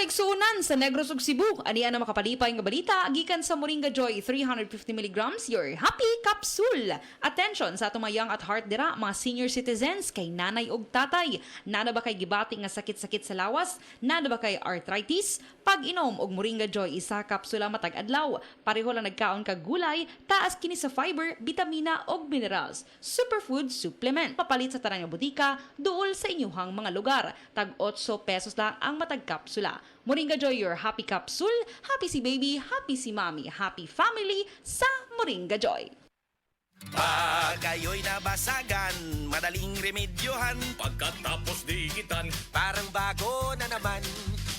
kaigsuunan sa Negros ug Cebu, aniya na makapalipay nga balita gikan sa Moringa Joy 350 mg your happy capsule. Attention sa tumayang at heart dira mga senior citizens kay nanay ug tatay. Nana ba kay gibati nga sakit-sakit sa lawas? Nana ba kay arthritis? Pag-inom og Moringa Joy isa kapsula matag adlaw, pareho lang nagkaon kag gulay, taas kini sa fiber, bitamina ug minerals. Superfood supplement. Papalit sa tanang nga butika duol sa inyuhang mga lugar. Tag 8 pesos lang ang matag kapsula. Moringa Joy your happy capsule. Happy si baby, happy si mommy, happy family sa Moringa Joy. Pag kayo'y nabasagan, madaling remedyohan. Pagkatapos dikitan, Parang bago na naman.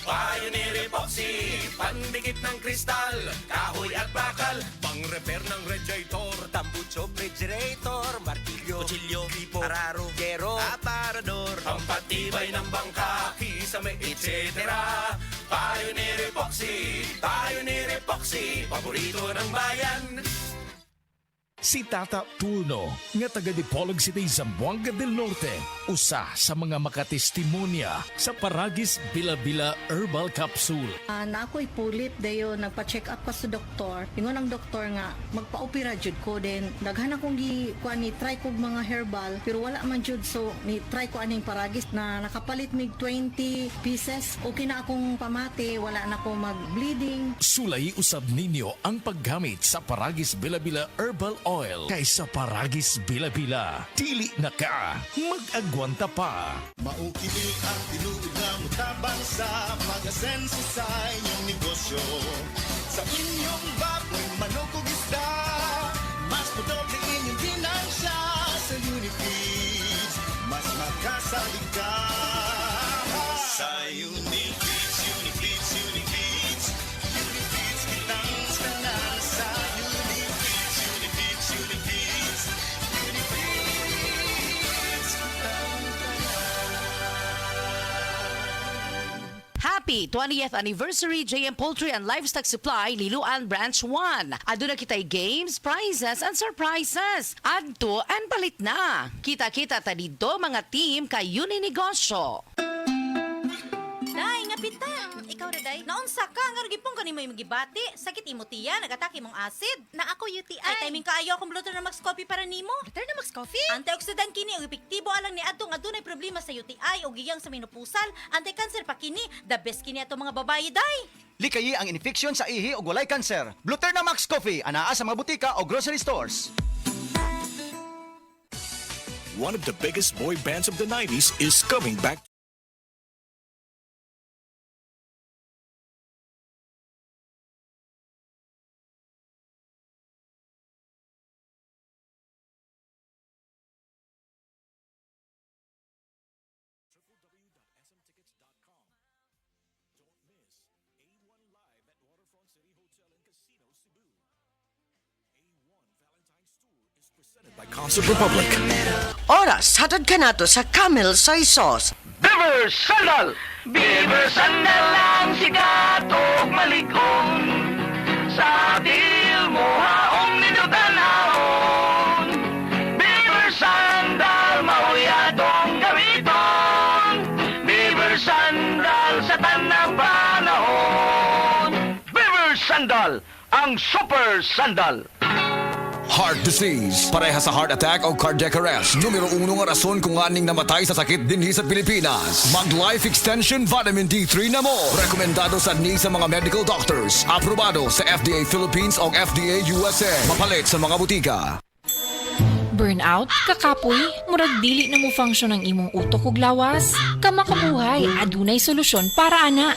Pioneer Epoxy, pandikit ng kristal, kahoy at bakal, pang-repair ng radiator, tambucho, refrigerator, martilyo, kutsilyo, tipo, araro, gero, aparador, pampatibay ng bangka, kisame, etc. Pioneer Epoxy, paborito ng bayan. Si Tata Turno, nga taga Dipolog City, Zamboanga del Norte, usa sa mga makatestimonya sa Paragis Bila-Bila Herbal Capsule. Na ako'y pulit dayo nagpa-check up ka sa doktor. Ingon ang doktor nga magpa-opera jud ko din. Daghan akong ni try ko mga herbal pero wala man jud, so ni try ko aning Paragis na nakapalit mig 20 pieces. Okay na akong pamati, wala na ako mag-bleeding. Sulay usab ninyo ang paggamit sa Paragis Bila-Bila Herbal Oil kaysa Paragis Bila-Bila. Dili na ka, mag-agwanta pa. Maukili ang tinuod na mutabang sa pag-asenso sa inyong negosyo. Sa inyong baboy, manok o isda, mas madoble inyong binansya sa Unifeeds. Mas makasalig ka sa Unifeeds, Unifeeds, Unifeeds. Unifeeds kitang tanan sa Unifeeds, Unifeeds, Unifeeds. Unifeeds kitang Happy 20th Anniversary JM Poultry and Livestock Supply Liloan Branch 1. Aduna kitay games, prizes, and surprises. Adto and palit na. Kita-kita ta dito mga team kay Uninegosyo. Day, nga pita. Ikaw na, Day. Naunsa ka, nga ragipong ka ni mo yung magibati. Sakit imo tiya, nagatake mong acid. Na ako UTI. Ay, timing kaayo akong Bluter na Max Coffee para nimo. Bluter na Max Coffee? Antioxidant kini, o epektibo alang ni Adtong adunay problema sa UTI o giyang sa menopusal. Anti-cancer pa kini. The best kini ato mga babae, Day. Likayi ang infeksyon sa ihi o walay kanser. Bluterna Max Coffee, anaa sa mga butika o grocery stores. One of the biggest boy bands of the 90s is coming back. By Concert Republic. Oras, hatod ka nato sa Camel Soy Sauce. Beaver Sandal! Beaver Sandal ang sikat o malikon. Sa dil mo haong ninutanahon. Beaver Sandal, mahuyadong gamiton. Beaver Sandal sa tanang panahon. Beaver Sandal, ang super sandal. Heart disease, pareha sa heart attack o cardiac arrest. Numero 1 nga rason kung aning namatay sa sakit dinhi sa Pilipinas. Mag Life Extension Vitamin D3 na mo. Rekomendado sa ni sa mga medical doctors. Aprobado sa FDA Philippines o FDA USA. Mapalit sa mga butika. Burnout, kakapoy, murag dili na mo function ang imong utok ug lawas. Kamakabuhay, adunay solusyon para ana.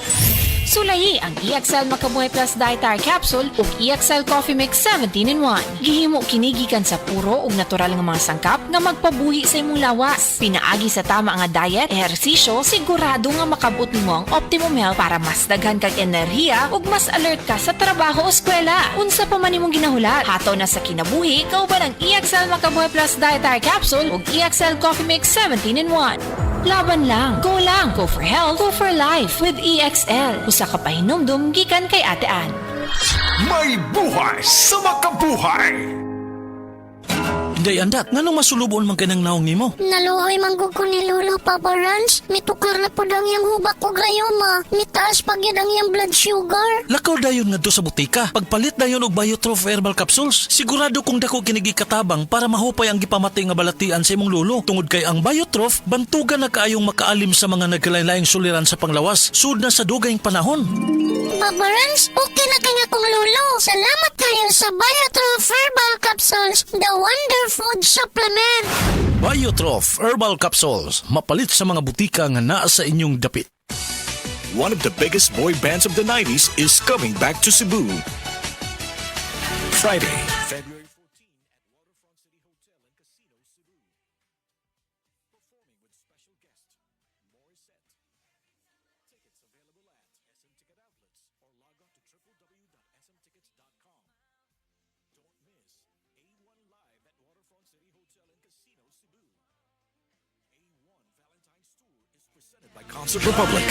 Sulayi ang EXL Makabuhay Plus Dietary Capsule ug EXL Coffee Mix 17-in-1. Gihimo kini gikan sa puro ug natural nga mga sangkap nga magpabuhi sa imong lawas. Pinaagi sa tama nga diet, ehersisyo, sigurado nga makabot nimo ang optimum health para mas daghan kag enerhiya ug mas alert ka sa trabaho o eskwela. Unsa pa man imong ginahulat, hataw na sa kinabuhi kauban ang EXL Makabuhay Plus Dietary Capsule ug EXL Coffee Mix 17-in-1. Laban lang, go for health, go for life with EXL. Usa ka pahinumdum gikan kay Ate Ann. May buhay sa makabuhay! Day andak, nganong masulubon man kanang naong nimo? Naluoy manggug ko ni Lolo, Papa Rans. Mitukar na po ang iyang hubak ko grayoma. Mitaas pag yun ang iyang blood sugar. Lakaw dayon nga do sa butika. Pagpalit dayon og Biotrof herbal capsules, sigurado kung dako kinigi katabang para mahupay ang gipamatay nga balatian sa imong lolo. Tungod kay ang Biotrof, bantugan na kaayong makaalim sa mga nagkalain-laing suliran sa panglawas, sud na sa dugayng panahon. Papa Rans, okay na kaya kong Lolo. Salamat kayo sa Biotrof Herbal Capsules, the Wonder Food Supplement. Biotrof herbal capsules, mapalit sa mga butika nga naa sa inyong dapit. One of the biggest boy bands of the 90s is coming back to Cebu. Friday, February 14 at Waterfront City Hotel and Casino, Cebu. Performing with special guest Morissette. Tickets available at SM Ticket Outlets or log on to www.smtickets.com. Don't miss A1 Live at Waterfront City Hotel and Casino, Cebu. A1 Valentine's Tour is presented by Concert Republic.